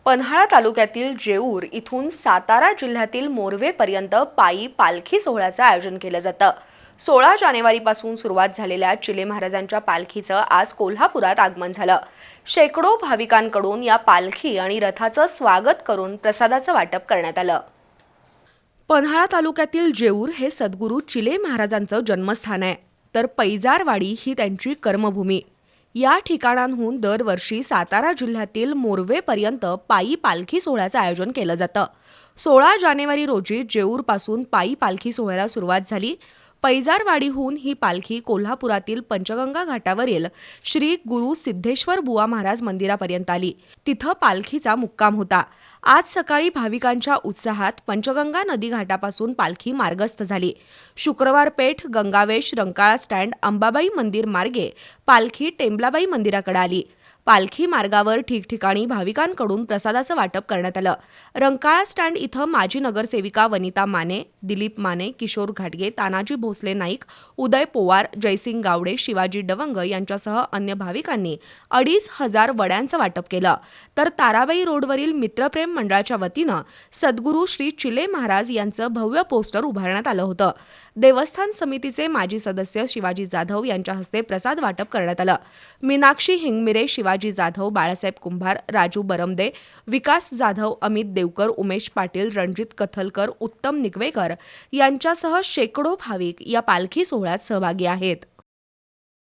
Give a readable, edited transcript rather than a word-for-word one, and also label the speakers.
Speaker 1: पन्हाळा तालुक्यातील जेऊर इथून सातारा जिल्ह्यातील मोरवेपर्यंत पायी पालखी सोहळ्याचं आयोजन केलं जातं। 16 जानेवारीपासून सुरुवात झालेल्या चिले महाराजांच्या पालखीचं आज कोल्हापुरात आगमन झालं। शेकडो भाविकांकडून या पालखी आणि रथाचं स्वागत करून प्रसादाचं वाटप करण्यात आलं। पन्हाळा तालुक्यातील जेऊर हे सद्गुरू चिले महाराजांचं जन्मस्थान आहे, तर पैजारवाडी ही त्यांची कर्मभूमी। या ठिकाणांहून दरवर्षी सातारा जिल्ह्यातील मोरवेपर्यंत पायी पालखी सोहळ्याचं आयोजन केलं जातं। 16 जानेवारी रोजी जेऊरपासून पायी पालखी सोहळ्याला सुरुवात झाली। पैजारवाडीहून ही पालखी कोल्हापुरातील पंचगंगा घाटावरील श्री गुरु सिद्धेश्वर बुवा महाराज मंदिरापर्यंत आली। तिथं पालखीचा मुक्काम होता। आज सकाळी भाविकांच्या उत्साहात पंचगंगा नदी घाटापासून पालखी मार्गस्थ झाली। शुक्रवार पेठ, गंगावेश, रंकाळा स्टँड, अंबाबाई मंदिर मार्गे पालखी टेंबलाबाई मंदिराकडे आली। पालखी मार्गावर ठिकठिकाणी भाविकांकडून प्रसादाचं वाटप करण्यात आलं। रंकाळा स्टँड इथं माजी नगरसेविका वनिता माने, दिलीप माने, किशोर घाटगे, तानाजी भोसले नाईक, उदय पोवार, जयसिंग गावडे, शिवाजी डवंग यांच्यासह अन्य भाविकांनी 2,500 वड्यांचं वाटप केलं। तर ताराबाई रोडवरील मित्रप्रेम मंडळाच्या वतीनं सद्गुरू श्री चिले महाराज यांचं भव्य पोस्टर उभारण्यात आलं होतं। देवस्थान समितीचे माजी सदस्य शिवाजी जाधव यांच्या हस्ते प्रसाद वाटप करण्यात आलं। मीनाक्षी हिंगमिरे, शिवाजी जाधव, बाळासाहेब कुंभार, राजू बरमदे, विकास जाधव, अमित देवकर, उमेश पाटील, रणजित कथलकर, उत्तम निगवेकर यांच्यासह शेकडो भाविक या पालखी सोहळ्यात सहभागी आहेत।